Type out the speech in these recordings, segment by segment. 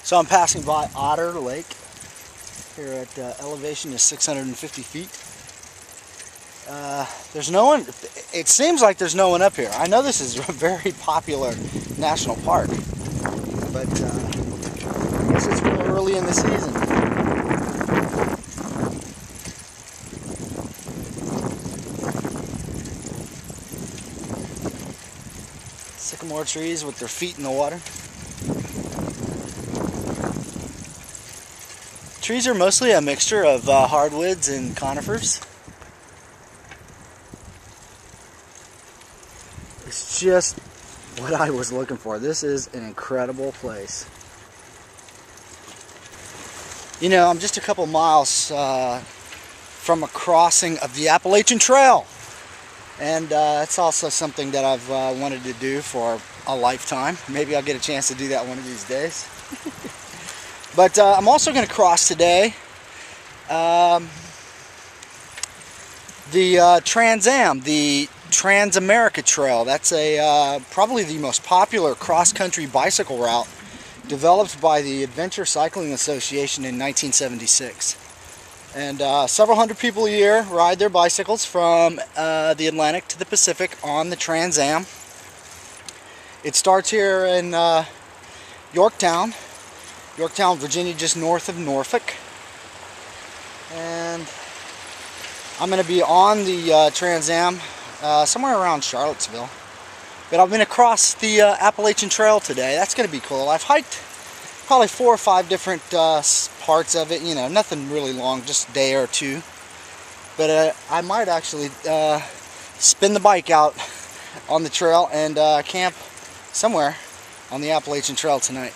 So I'm passing by Otter Lake here at elevation is 650 feet. There's no one, it seems like there's no one up here. I know this is a very popular national park, but I guess it's real early in the season. Sycamore trees with their feet in the water. Trees are mostly a mixture of hardwoods and conifers. It's just what I was looking for. This is an incredible place. You know, I'm just a couple miles from a crossing of the Appalachian Trail. And it's also something that I've wanted to do for a lifetime. Maybe I'll get a chance to do that one of these days. But I'm also going to cross today the Trans Am, the Trans-America Trail. That's probably the most popular cross-country bicycle route developed by the Adventure Cycling Association in 1976. And several hundred people a year ride their bicycles from the Atlantic to the Pacific on the Trans Am. It starts here in Yorktown, Virginia, just north of Norfolk. And I'm going to be on the Trans Am somewhere around Charlottesville. But I'm going to cross the Appalachian Trail today. That's going to be cool. I've hiked probably 4 or 5 different parts of it. You know, nothing really long, just a day or two. But I might actually spin the bike out on the trail and camp somewhere on the Appalachian Trail tonight.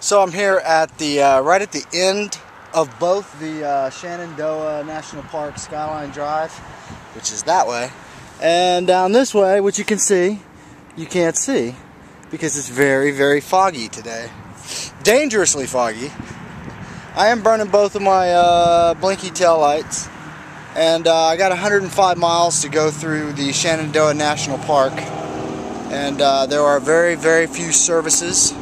So I'm here at the right at the end of both the Shenandoah National Park Skyline Drive, which is that way, and down this way, which you can see, you can't see because it's very, very foggy today. Dangerously foggy. I am burning both of my blinky tail lights, and I got 105 miles to go through the Shenandoah National Park, and there are very, very few services.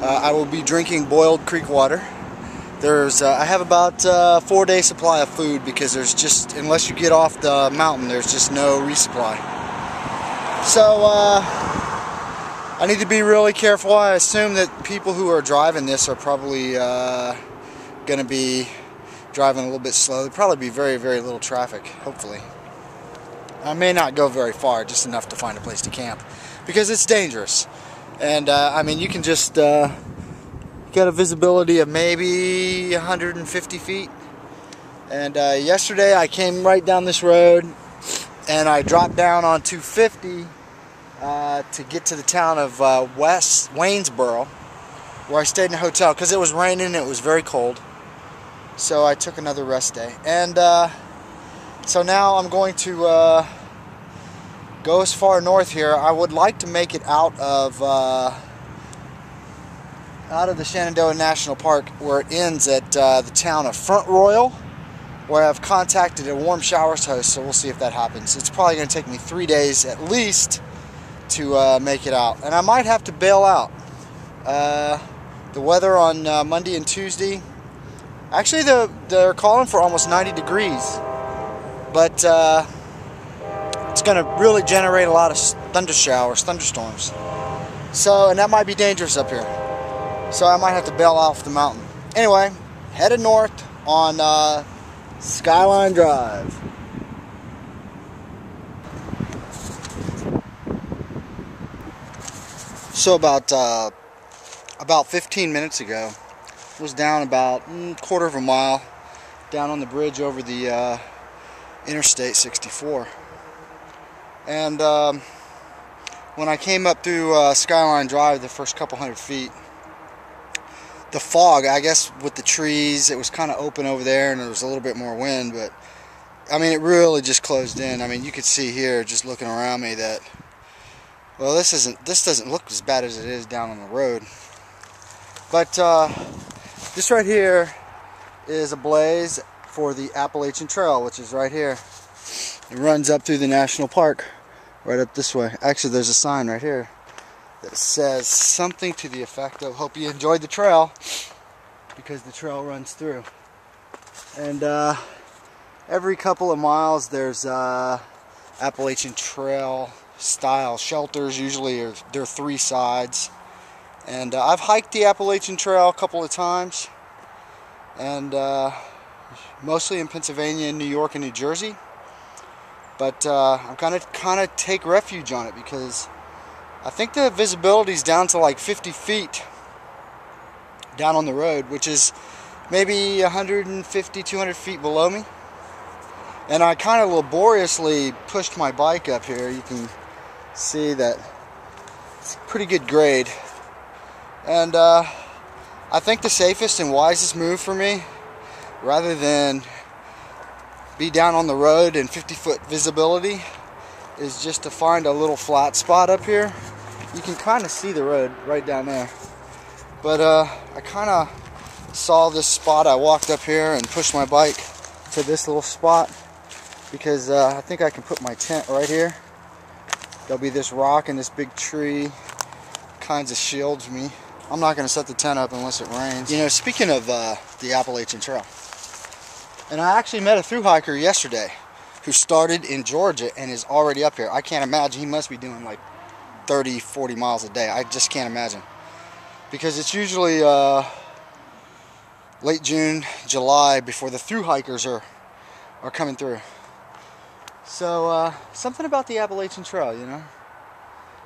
I will be drinking boiled creek water. I have about 4-day supply of food because there's just, unless you get off the mountain, there's just no resupply. So I need to be really careful. I assume that people who are driving this are probably going to be driving a little bit slow. There'll probably be very, very little traffic, hopefully. I may not go very far, just enough to find a place to camp, because it's dangerous. And I mean, you can just get a visibility of maybe 150 feet. And yesterday I came right down this road and I dropped down on 250 to get to the town of West Waynesboro, where I stayed in a hotel because it was raining and it was very cold. So I took another rest day. And so now I'm going to go as far north here. I would like to make it out of the Shenandoah National Park, where it ends at the town of Front Royal, where I've contacted a warm showers host, so we'll see if that happens. It's probably going to take me 3 days at least to make it out, and I might have to bail out. The weather on Monday and Tuesday, actually they're calling for almost 90 degrees, but it's going to really generate a lot of thunderstorms. So, and that might be dangerous up here. So I might have to bail off the mountain. Anyway, headed north on Skyline Drive. So about 15 minutes ago, was down about a quarter of a mile down on the bridge over the Interstate 64. And when I came up through Skyline Drive the first couple hundred feet, the fog, I guess with the trees, it was kind of open over there and there was a little bit more wind, but I mean, it really just closed in. I mean, you could see here just looking around me that, well, this doesn't look as bad as it is down on the road. But this right here is a blaze for the Appalachian Trail, which is right here. It runs up through the national park, right up this way. Actually, there's a sign right here that says something to the effect of, hope you enjoyed the trail, because the trail runs through. And every couple of miles there's Appalachian Trail style shelters. Usually there are 3 sides. And I've hiked the Appalachian Trail a couple of times, and mostly in Pennsylvania, and New York, and New Jersey. But I'm kind of take refuge on it because I think the visibility is down to like 50 feet down on the road, which is maybe 150, 200 feet below me. And I kind of laboriously pushed my bike up here. You can see that it's a pretty good grade. And I think the safest and wisest move for me, rather than be down on the road in 50-foot visibility, is just to find a little flat spot up here. You can kind of see the road right down there. But I kind of saw this spot. I walked up here and pushed my bike to this little spot because I think I can put my tent right here. There'll be this rock and this big tree kinds of shields me. I'm not going to set the tent up unless it rains. You know, speaking of the Appalachian Trail, and I actually met a thru hiker yesterday who started in Georgia and is already up here. I can't imagine. He must be doing like 30, 40 miles a day. I just can't imagine. Because it's usually late June, July before the thru hikers are coming through. So something about the Appalachian Trail, you know.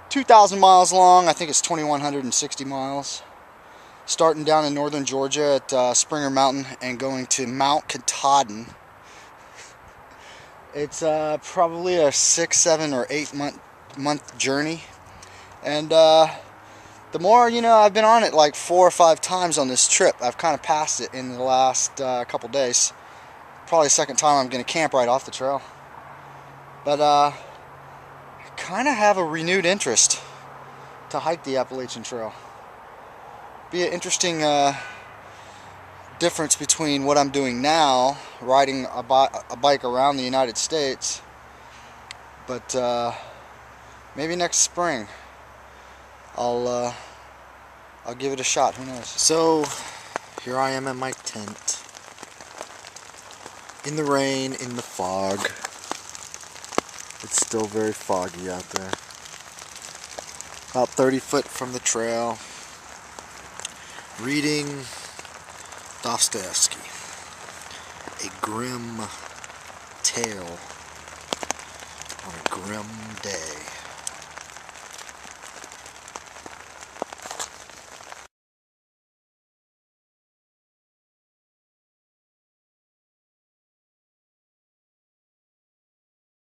2,000 miles long. I think it's 2,160 miles. Starting down in northern Georgia at Springer Mountain and going to Mount Katahdin. It's probably a 6, 7, or 8 month journey. And the more, you know, I've been on it like 4 or 5 times on this trip. I've kind of passed it in the last couple days. Probably the second time I'm going to camp right off the trail. But I kind of have a renewed interest to hike the Appalachian Trail. Be an interesting difference between what I'm doing now, riding a bike around the United States, but maybe next spring I'll give it a shot. Who knows? So here I am in my tent, in the rain, in the fog. It's still very foggy out there. About 30 foot from the trail, reading Dostoevsky, A Grim Tale on a Grim Day.